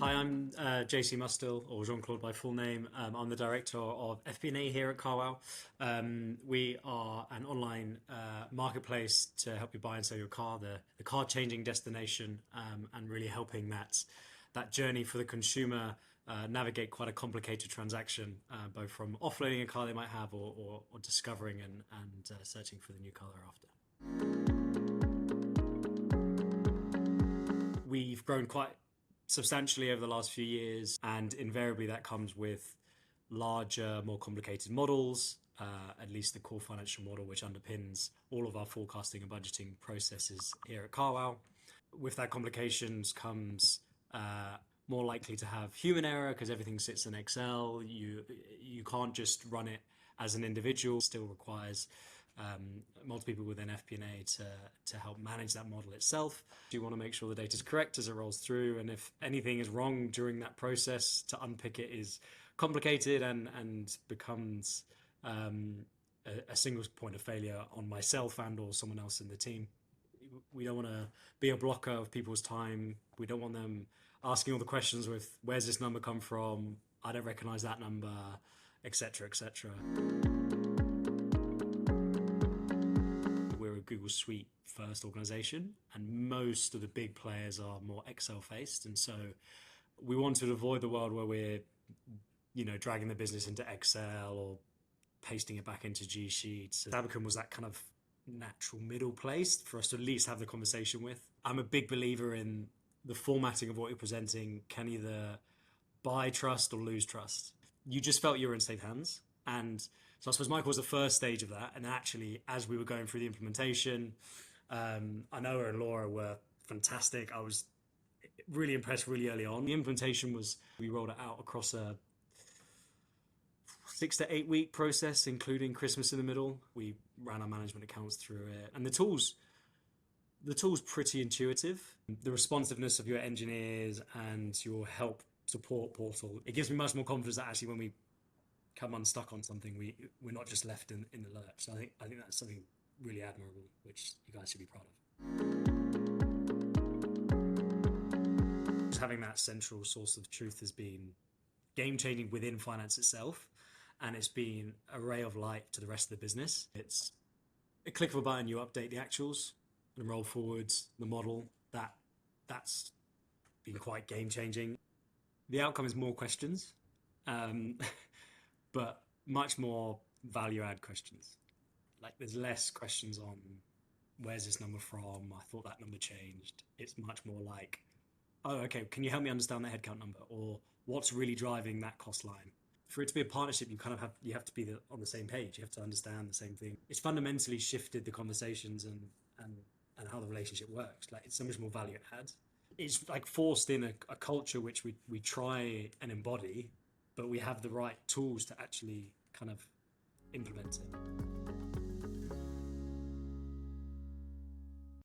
Hi, I'm JC Mustill, or Jean-Claude by full name. I'm the director of FP&A here at Carwow. We are an online marketplace to help you buy and sell your car, the car-changing destination, and really helping that journey for the consumer navigate quite a complicated transaction, both from offloading a car they might have or discovering and searching for the new car they're after. We've grown quite substantially over the last few years, and invariably that comes with larger, more complicated models, at least the core financial model, which underpins all of our forecasting and budgeting processes here at Carwow. With that complications comes more likely to have human error because everything sits in Excel. You can't just run it as an individual. It still requires multiple people within FP&A to help manage that model itself. You want to make sure the data is correct as it rolls through, and if anything is wrong during that process, to unpick it is complicated and becomes a single point of failure on myself and or someone else in the team. We don't want to be a blocker of people's time. We don't want them asking all the questions with where's this number come from, I don't recognize that number, etc., etc. We're a Google Suite first organization, and most of the big players are more Excel based, and so we want to avoid the world where we're dragging the business into Excel or pasting it back into G Sheets. Abacum was that kind of natural middle place for us to at least have the conversation with. I'm a big believer in the formatting of what you're presenting can either buy trust or lose trust. You just felt you were in safe hands, and so I suppose Michael was the first stage of that. And actually, as we were going through the implementation, I know her and Laura were fantastic. I was really impressed really early on. The implementation was, we rolled it out across a 6 to 8 week process, including Christmas in the middle. We ran our management accounts through it, and the tool's pretty intuitive. The responsiveness of your engineers and your help support portal, it gives me much more confidence that actually when we come unstuck on something, we're not just left in the lurch. So I think that's something really admirable, which you guys should be proud of. Just having that central source of truth has been game-changing within finance itself, and it's been a ray of light to the rest of the business. It's a click of a button, you update the actuals and roll forwards the model. That's been quite game-changing. The outcome is more questions, but much more value-add questions. Like, there's less questions on where's this number from? I thought that number changed. It's much more like, oh, okay, can you help me understand the headcount number, or what's really driving that cost line? For it to be a partnership, you have to be on the same page. You have to understand the same thing. It's fundamentally shifted the conversations and how the relationship works. Like, it's so much more value add. It's like forced in a culture which we try and embody, but we have the right tools to actually kind of implement it.